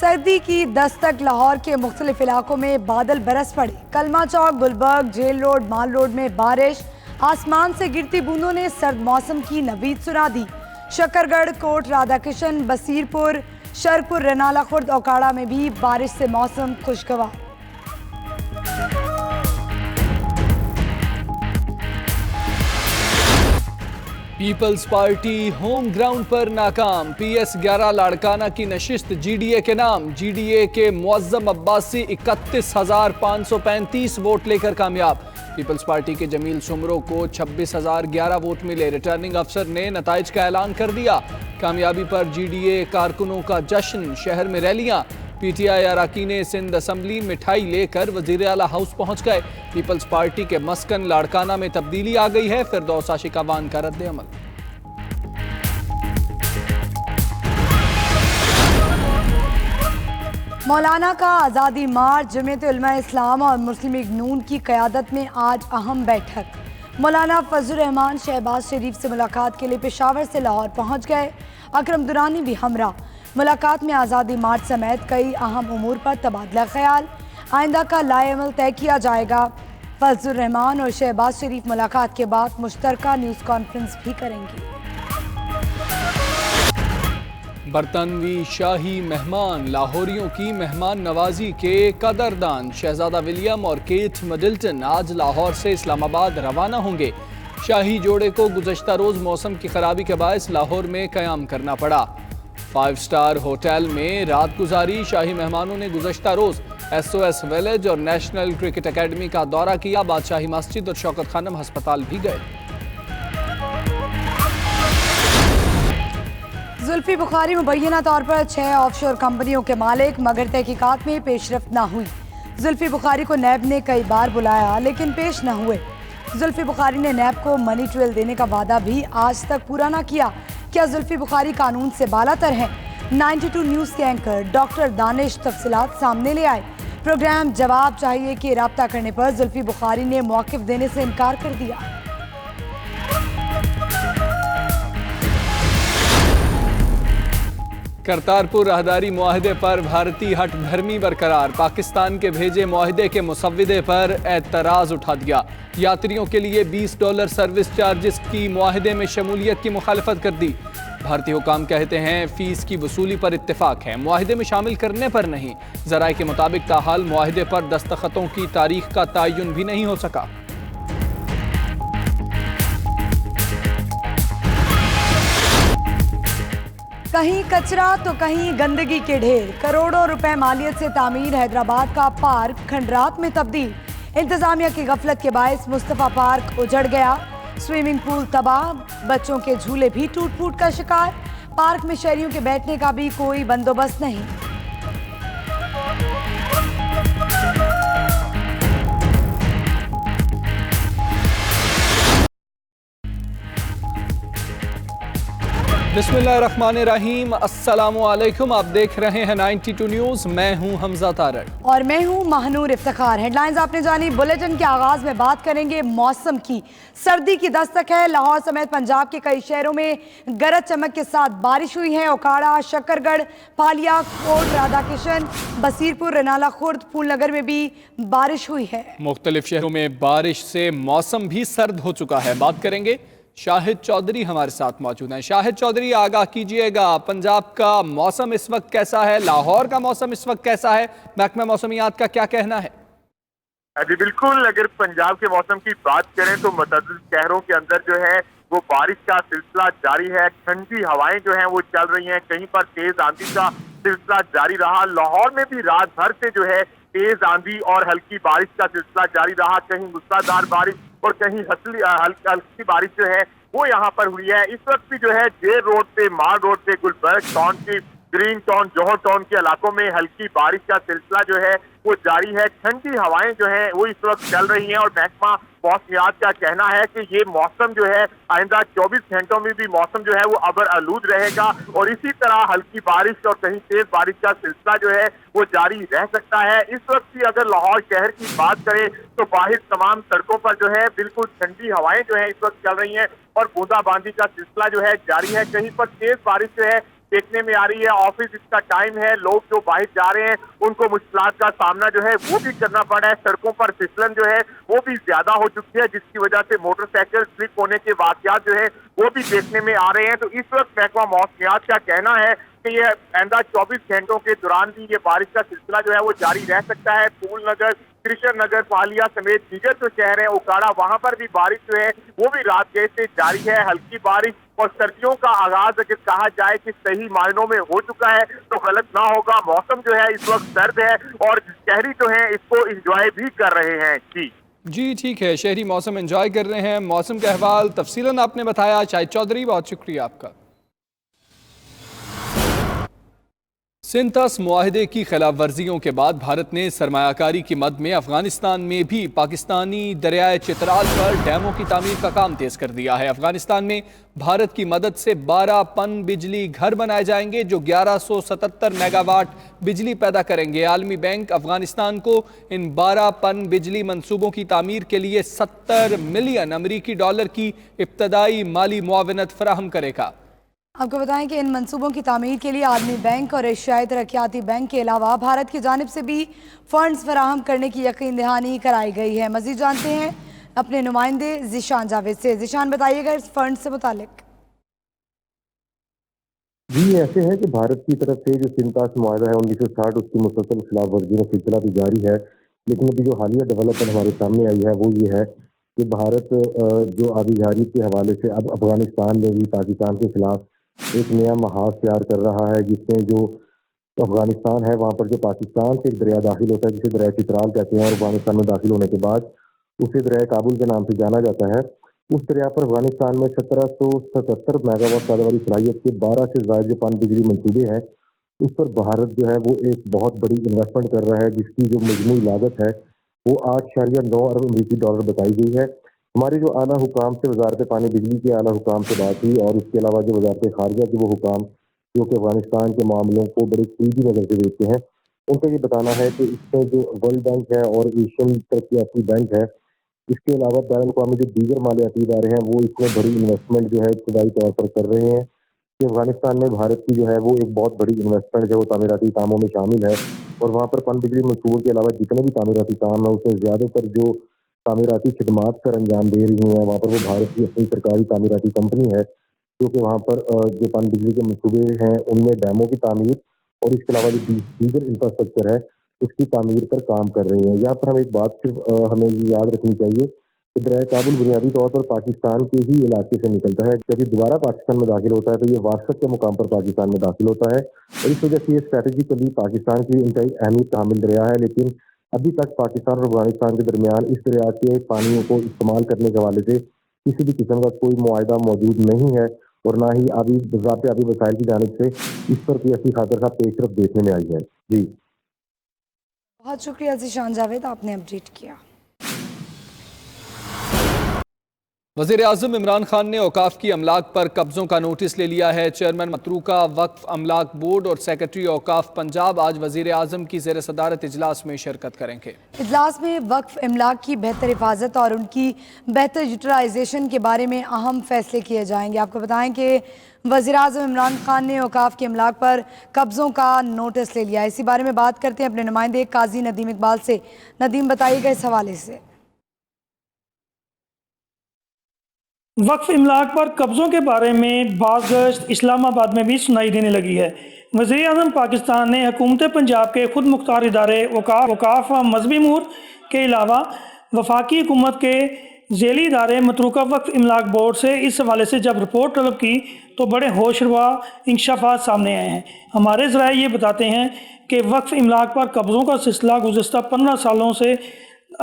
सर्दी की दस्तक। लाहौर के मुख्तलिफ इलाकों में बादल बरस पड़े। कलमा चौक, गुलबर्ग, जेल रोड, माल रोड में बारिश। आसमान से गिरती बूंदों ने सर्द मौसम की नवीद सुना दी। शकरगढ़, कोट राधाकिशन, बसीरपुर, शरपुर, रनाला खुर्द, ओकाड़ा में भी बारिश से मौसम खुशगवार। पीपल्स पार्टी होम ग्राउंड पर नाकाम। PS 11 लाड़काना की नशिस्त GDA के नाम। GDA के मुअज्जम अब्बासी 31,535 वोट लेकर कामयाब। पीपल्स पार्टी के जमील सुमरो को 26,011 वोट मिले। रिटर्निंग अफसर ने नताइज का ऐलान कर दिया। कामयाबी पर GDA कारकुनों का जश्न, शहर में रैलियां। PTI अरकान सिंध असम्बली मिठाई लेकर वजीर आला हाउस पहुंच गए। पीपल्स पार्टी के मस्कन लाड़काना में तब्दीली आ गई है। फिरदौस आशिकावान का रद्द अमल। मौलाना का आज़ादी मार्च। जमीयत उलमा इस्लाम और मुस्लिम लीग नून की क़यादत में आज अहम बैठक। मौलाना फजलुर रहमान शहबाज शरीफ से मुलाकात के लिए पेशावर से लाहौर पहुंच गए। अकरम दुरानी भी हमरा। मुलाकात में आज़ादी मार्च समेत कई अहम उमूर पर तबादला ख्याल। आइंदा का लाएअमल तय किया जाएगा। फजलुर रहमान और शहबाज शरीफ मुलाकात के बाद मुश्तरका न्यूज़ कॉन्फ्रेंस भी करेंगे। बरतानवी शाही मेहमान लाहौरियों की मेहमान नवाजी के कदरदान शहजादा विलियम और केट मिडल्टन आज लाहौर से इस्लामाबाद रवाना होंगे। शाही जोड़े को गुज़श्ता रोज़ मौसम की खराबी के बायस लाहौर में क़याम करना पड़ा। 5 स्टार होटल में रात गुजारी। शाही मेहमानों ने गुज़श्ता रोज़ SOS विलेज और नेशनल क्रिकेट अकेडमी का दौरा किया। बादशाही मस्जिद और शौकत खानम हस्पताल भी गए। जुल्फी बुखारी मुबैना तौर पर 6 ऑफशोर कंपनियों के मालिक, मगर तहकीकात में पेशरफ्त न हुई। जुल्फी बुखारी को नैब ने कई बार बुलाया लेकिन पेश न हुए। जुल्फी बुखारी ने नैब को मनी ट्रेल देने का वादा भी आज तक पूरा न किया। क्या जुल्फी बुखारी कानून से बालातर हैं? 92 न्यूज़ के एंकर डॉक्टर दानिश तफसीलात सामने ले आए। प्रोग्राम जवाब चाहिए कि राब्ता करने पर जुल्फी बुखारी ने मौक़िफ़ देने से इनकार कर दिया। करतारपुर राहदारी मुआहदे पर भारतीय हट धर्मी बरकरार। पाकिस्तान के भेजे मुआहदे के मुसव्विदे पर एतराज़ उठा दिया। यात्रियों के लिए $20 सर्विस चार्जेस की मुआहदे में शमूलियत की मुखालफत कर दी। भारतीय हुकाम कहते हैं फीस की वसूली पर इत्तेफाक है, मुआहदे में शामिल करने पर नहीं। ज़राए के मुताबिक ताहाल मुआहदे पर दस्तखतों की तारीख का तयन भी नहीं हो सका। कहीं कचरा तो कहीं गंदगी के ढेर। करोड़ों रुपए मालियत से तामीर हैदराबाद का पार्क खंडरात में तब्दील। इंतजामिया की गफलत के बायस मुस्तफ़ा पार्क उजड़ गया। स्विमिंग पूल तबाह, बच्चों के झूले भी टूट फूट का शिकार। पार्क में शहरियों के बैठने का भी कोई बंदोबस्त नहीं। बिस्मिल्लाहिर्रहमानिर्रहीम, अस्सलामुअलैकुम। आप देख रहे हैं 92 न्यूज़। मैं हूं हमजा तारड़ और मैं हूं महानूर इफ्तिखार। हेडलाइंस आपने जानी। बुलेटिन के आगाज में बात करेंगे मौसम की। सर्दी की दस्तक है। लाहौर समेत पंजाब के कई शहरों में गरज चमक के साथ बारिश हुई है। ओकाड़ा, शकरगढ़, पालिया, कोट राधाकिशन, बसीरपुर, रनाला खुर्द, फूलनगर में भी बारिश हुई है। मुख्तलिफ शहरों में बारिश से मौसम भी सर्द हो चुका है। बात करेंगे, शाहिद चौधरी हमारे साथ मौजूद हैं। शाहिद चौधरी, आगाह कीजिएगा, पंजाब का मौसम इस वक्त कैसा है, लाहौर का मौसम इस वक्त कैसा है, महकमा मौसमियात का क्या कहना है? जी बिल्कुल, अगर पंजाब के मौसम की बात करें तो मुतअद्दिद शहरों के अंदर जो है वो बारिश का सिलसिला जारी है। ठंडी हवाएं जो हैं वो चल रही हैं। कहीं पर तेज आंधी का सिलसिला जारी रहा। लाहौर में भी रात भर से जो है तेज आंधी और हल्की बारिश का सिलसिला जारी रहा। कहीं मूसलाधार बारिश और कहीं हल्की बारिश जो है वो यहाँ पर हुई है। इस वक्त भी जो है जेल रोड पे, माल रोड पे, गुलबर्ग टाउन की, ग्रीन टाउन, जौहर टाउन के इलाकों में हल्की बारिश का सिलसिला जो है वो जारी है। ठंडी हवाएं जो है वो इस वक्त चल रही हैं और महकमा मौसमियात का कहना है कि ये मौसम जो है आइंदा 24 घंटों में भी मौसम जो है वो अबर आलूद रहेगा और इसी तरह हल्की बारिश और कहीं तेज बारिश का सिलसिला जो है वो जारी रह सकता है। इस वक्त की अगर लाहौर शहर की बात करें तो बाहर तमाम सड़कों पर जो है बिल्कुल ठंडी हवाएं जो है इस वक्त चल रही हैं और बूंदाबांदी का सिलसिला जो है जारी है। कहीं पर तेज बारिश जो है देखने में आ रही है। ऑफिस इसका टाइम है, लोग जो बाहर जा रहे हैं उनको मुश्किलात का सामना जो है वो भी करना पड़ रहा है। सड़कों पर फिसलन जो है वो भी ज्यादा हो चुकी है, जिसकी वजह से मोटरसाइकिल स्लिप होने के वाकयात जो है वो भी देखने में आ रहे हैं। तो इस वक्त महकमा मौसमियात का कहना है कि ये आइंदा 24 घंटों के दौरान भी ये बारिश का सिलसिला जो है वो जारी रह सकता है। फूल नगर, कृष्ण नगर, पालिया समेत दीगर जो शहर है उकाड़ा, वहां पर भी बारिश जो है वो भी रात गए से जारी है। हल्की बारिश और सर्दियों का आगाज अगर कहा जाए कि सही मायनों में हो चुका है तो गलत ना होगा। मौसम जो है इस वक्त सर्द है और शहरी जो है इसको इंजॉय भी कर रहे हैं। जी ठीक है, शहरी मौसम एंजॉय कर रहे हैं। मौसम का अहवाल तफसीलन आपने बताया। शाहिद चौधरी, बहुत शुक्रिया आपका। सिंथस मुआहदे की खिलाफ वर्जियों के बाद भारत ने सरमायाकारी की मद में अफगानिस्तान में भी पाकिस्तानी दरियाए चित्राल पर डैमों की तामीर का काम तेज कर दिया है। अफगानिस्तान में भारत की मदद से 12 पन बिजली घर बनाए जाएंगे जो 1177 मेगावाट बिजली पैदा करेंगे। आलमी बैंक अफगानिस्तान को इन 12 पन बिजली मंसूबों की तामीर के लिए 70 मिलियन अमरीकी डॉलर की इब्तदाई माली मुआवनत फराहम करेगा। आपको बताएं कि इन मंसूबों की तामीर के लिए आलमी बैंक और एशियाई तरक्याती बैंक के अलावा भारत की जानिब से भी फंड्स फराहम करने की यकीन दहानी कराई गई है। मजीद जानते हैं अपने नुमाइंदे जिशान जावेद से। जिशान, बताइएगा इस फंड से मुतालिक। जी, ऐसे है कि भारत की तरफ से जो सिंथस मुआहदा है 1960 उसकी मुसलसल खिलाफ वर्जी का सिलसिला भी जारी है। लेकिन अभी जो हालिया डेवलपमेंट हमारे सामने आई है वो ये है कि भारत जो आबियारी के हवाले से अब अफगानिस्तान में भी पाकिस्तान के खिलाफ एक नया महाज तैयार कर रहा है, जिसमें जो अफगानिस्तान है वहाँ पर जो पाकिस्तान से एक दरिया दाखिल होता है जिसे दरिया चित्राल कहते हैं और अफगानिस्तान में दाखिल होने के बाद उसे दरिया काबुल के नाम से जाना जाता है। उस दरिया पर अफगानिस्तान में 1777 मेगावाट पैदा वाली सलाहियत के 12 से ज्यादा जो पन बिजली मंसूबे हैं उस पर भारत जो है वो एक बहुत बड़ी इन्वेस्टमेंट कर रहा है, जिसकी जो मजमूई लागत है वो 8.9 अरब अमरीकी डॉलर बताई गई है। हमारे जो आला हुकाम से वजारत पानी बिजली के आला हुकाम से बात हुई और इसके अलावा जो वजारत खारजा के वो हुकाम जो कि अफगानिस्तान के मामलों को बड़ी करीबी नजर से देखते हैं, उनका ये बताना है कि इसमें जो वर्ल्ड बैंक है और एशियन तरक्याती बैंक है, इसके अलावा बैन अवी जो दीगर मालियाती इदारे हैं वो इसमें बड़ी इन्वेस्टमेंट जो है इब्तदाई तौर पर कर रहे हैं कि अफगानिस्तान में भारत की जो है वो एक बहुत बड़ी इन्वेस्टमेंट जो तामीराती कामों में शामिल है और वहाँ पर पन बिजली मंसूबों के अलावा जितने भी तामीराती काम है उसमें ज़्यादातर जो तामीराती खिदमात पर अंजाम दे रही हैं वहाँ पर वो भारत की अपनी सरकारी तामीराती कंपनी है, क्योंकि वहाँ पर जो पन बिजली के मंसूबे हैं उनमें डैमों की तामीर और इसके अलावा जो दीगर इंफ्रास्ट्रक्चर है उसकी तामीर पर काम कर रही है। यहाँ पर हम एक बात सिर्फ हमें याद रखनी चाहिए कि दरिया काबुल बुनियादी तौर पर पाकिस्तान के ही इलाके से निकलता है। जब ये दोबारा पाकिस्तान में दाखिल होता है तो ये वारसत के मुकाम पर पाकिस्तान में दाखिल होता है और इस वजह से ये स्ट्रैटेजिकली पाकिस्तान की इंतहाई अहमियत का हामिल दरिया है। लेकिन अभी तक पाकिस्तान और अफगानिस्तान के दरमियान इस दरिया के पानियों को इस्तेमाल करने के हवाले से किसी भी किस्म का कोई मुआहदा मौजूद नहीं है और ना ही अभी ज़ाते आबी वसाइल की जानिब से इस पर कोई ऐसी खातर का पेशरफ देखने में आई है। जी बहुत शुक्रिया जिशान जावेद, आपने अपडेट किया। वज़ीर आज़म इमरान खान ने औकाफ की अमलाक पर कब्ज़ों का नोटिस ले लिया है। चेयरमैन मतरूका वक्फ अमलाक बोर्ड और सेक्रेटरी औकाफ पंजाब आज वज़ीर आज़म की ज़ेर सदारत इजलास में शिरकत करेंगे। इजलास में वक्फ अमलाक की बेहतर हिफाजत और उनकी बेहतर यूटिलाइजेशन के बारे में अहम फैसले किए जाएंगे। आपको बताएं कि वज़ीर आज़म इमरान खान ने औकाफ के अमलाक पर कब्ज़ों का नोटिस ले लिया। इसी बारे में बात करते हैं अपने नुमाइंदे काजी नदीम इकबाल से। नदीम, बताइएगा इस हवाले से। वक्फ इमलाक पर कब्ज़ों के बारे में बाज़ इस्लामाबाद में भी सुनाई देने लगी है। वज़ीर आज़म पाकिस्तान ने हुकूमत पंजाब के खुद मुख्तार इदारे औकाफ व मजहबी अमूर के अलावा वफाकी हुकूमत के झेली इदारे मतरूका वक्फ इमलाक बोर्ड से इस हवाले से जब रिपोर्ट तलब की तो बड़े होशरवा इंकशाफात सामने आए हैं। हमारे ज़राए ये बताते हैं कि वक्फ इमलाक पर कब्ज़ों का सिलसिला गुज़श्ता 15 सालों से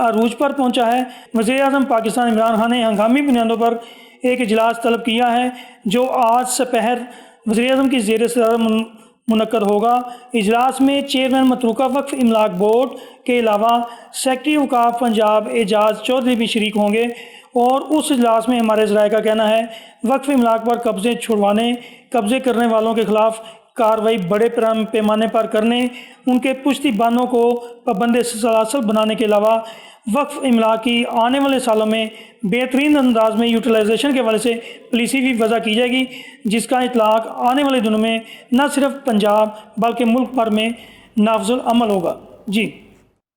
अरूज पर पहुँचा है। वज़ीर आज़म पाकिस्तान इमरान खान ने हंगामी बुनियादों पर एक इजलास तलब किया है जो आज दोपहर वज़ीर आज़म की ज़ेर सदारत मुनक्कद होगा। इजलास में चेयरमैन मतरूका वक्फ इमलाक बोर्ड के अलावा सेक्रेटरी औकाफ पंजाब एजाज चौधरी भी शरीक होंगे और उस इजलास में हमारे ज़राए का कहना है वक्फ इमलाक पर कब्ज़े छुड़वाने, कब्ज़े करने वालों के ख़िलाफ़ कार्रवाई बड़े पैमाने पर करने, उनके पुश्ती बानों को पाबंद सलासल बनाने के अलावा वक्फ इमलाक की आने वाले सालों में बेहतरीन अंदाज में यूटिलाइजेशन के हवाले से पॉलिसी भी वज़ा की जाएगी, जिसका इतलाक आने वाले दिनों में न सिर्फ पंजाब बल्कि मुल्क भर में नाफजुल अमल होगा। जी।